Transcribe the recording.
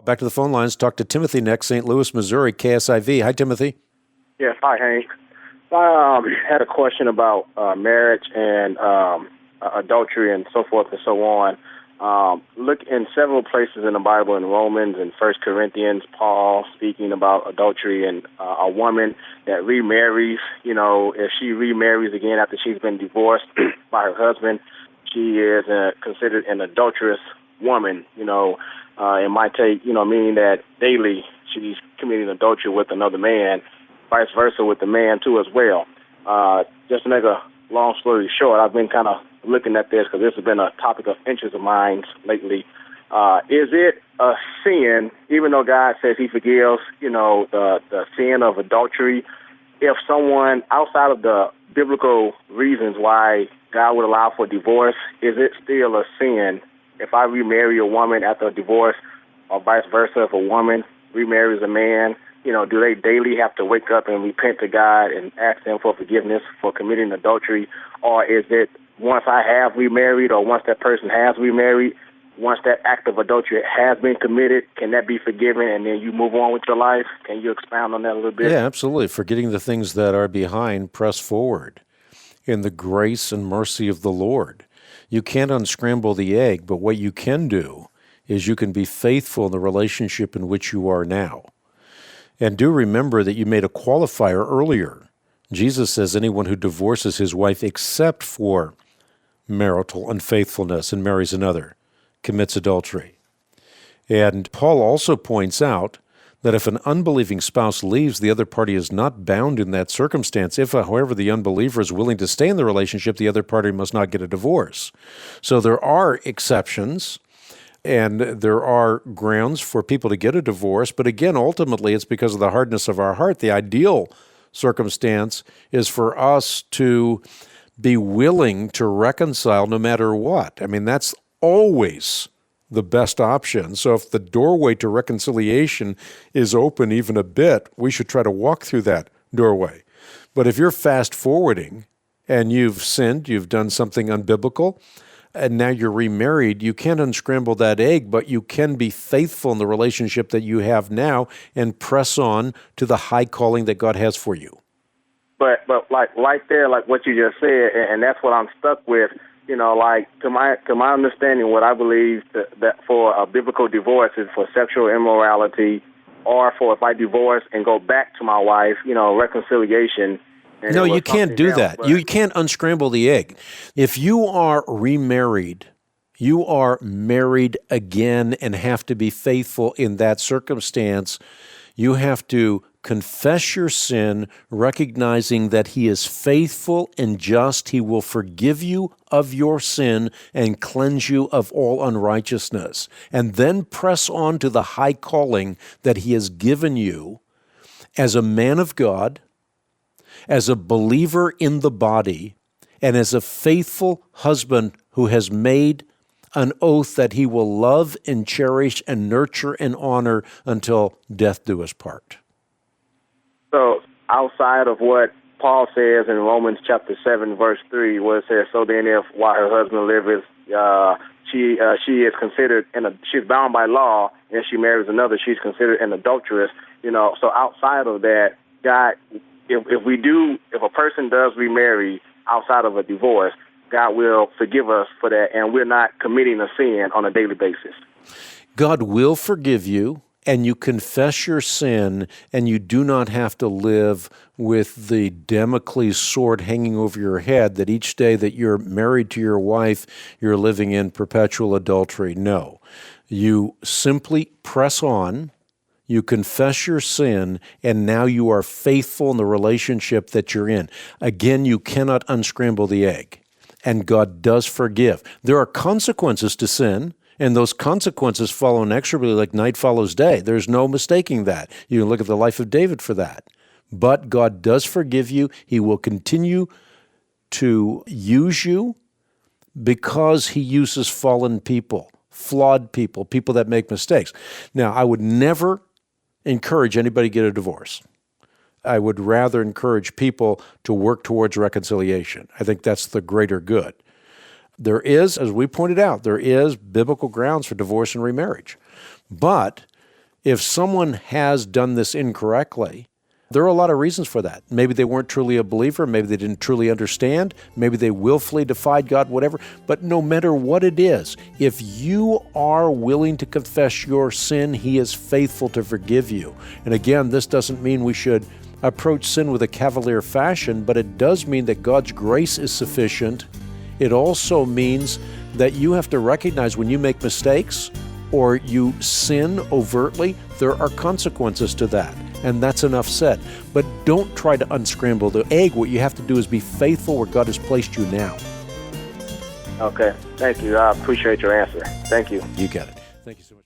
Back to the phone lines. Talk to Timothy next, St. Louis, Missouri, KSIV. Hi, Timothy. Yes, hi, Hank. I had a question about marriage and adultery and so forth and so on. Look in several places in the Bible, in Romans and 1 Corinthians, Paul speaking about adultery and a woman that remarries. If she remarries again after she's been divorced by her husband, she is considered an adulterous woman. It might take, meaning that daily she's committing adultery with another man, vice versa with the man too as well. Just to make a long story short, I've been kind of looking at this because this has been a topic of interest of mine lately. Is it a sin, even though God says he forgives, the sin of adultery, if someone outside of the biblical reasons why God would allow for divorce, is it still a sin if I remarry a woman after a divorce, or vice versa, if a woman remarries a man? Do they daily have to wake up and repent to God and ask him for forgiveness for committing adultery? Or is it once I have remarried, or once that person has remarried, once that act of adultery has been committed, can that be forgiven and then you move on with your life? Can you expound on that a little bit? Yeah, absolutely. Forgetting the things that are behind, press forward in the grace and mercy of the Lord. You can't unscramble the egg, but what you can do is you can be faithful in the relationship in which you are now. And do remember that you made a qualifier earlier. Jesus says anyone who divorces his wife except for marital unfaithfulness and marries another commits adultery. And Paul also points out that if an unbelieving spouse leaves, the other party is not bound in that circumstance. If, however, the unbeliever is willing to stay in the relationship, the other party must not get a divorce. So there are exceptions, and there are grounds for people to get a divorce. But again, ultimately, it's because of the hardness of our heart. The ideal circumstance is for us to be willing to reconcile no matter what. I mean, that's always the best option. So if the doorway to reconciliation is open even a bit, we should try to walk through that doorway. But if you're fast forwarding and you've sinned, you've done something unbiblical, and now you're remarried, you can't unscramble that egg, but you can be faithful in the relationship that you have now and press on to the high calling that God has for you. But like right there, like what you just said, and that's what I'm stuck with. Like to my understanding, what I believe that for a biblical divorce is for sexual immorality, or for if I divorce and go back to my wife, reconciliation. No, you can't do that. You can't unscramble the egg. If you are remarried, you are married again and have to be faithful in that circumstance. You have to confess your sin, recognizing that he is faithful and just. He will forgive you of your sin and cleanse you of all unrighteousness. And then press on to the high calling that he has given you as a man of God, as a believer in the body, and as a faithful husband who has made an oath that he will love and cherish and nurture and honor until death do us part. So outside of what Paul says in Romans chapter 7, verse 3, where it says, so then if while her husband liveth, she is considered, she's bound by law, and she marries another, she's considered an adulteress. So outside of that, God, if a person does remarry outside of a divorce, God will forgive us for that, and we're not committing a sin on a daily basis. God will forgive you, and you confess your sin, and you do not have to live with the Damocles sword hanging over your head that each day that you're married to your wife, you're living in perpetual adultery. No. You simply press on, you confess your sin, and now you are faithful in the relationship that you're in. Again, you cannot unscramble the egg, and God does forgive. There are consequences to sin, and those consequences follow inexorably like night follows day. There's no mistaking that. You can look at the life of David for that. But God does forgive you. He will continue to use you because he uses fallen people, flawed people, people that make mistakes. Now, I would never encourage anybody to get a divorce. I would rather encourage people to work towards reconciliation. I think that's the greater good. There is, as we pointed out, there is biblical grounds for divorce and remarriage. But If someone has done this incorrectly, there are a lot of reasons for that. Maybe they weren't truly a believer. Maybe they didn't truly understand. Maybe they willfully defied God, whatever. But no matter what it is, if you are willing to confess your sin, He is faithful to forgive you. And again, this doesn't mean we should approach sin with a cavalier fashion, but it does mean that God's grace is sufficient. It also means that you have to recognize when you make mistakes or you sin overtly, there are consequences to that. And that's enough said. But don't try to unscramble the egg. What you have to do is be faithful where God has placed you now. Okay. Thank you. I appreciate your answer. Thank you. You got it. Thank you so much.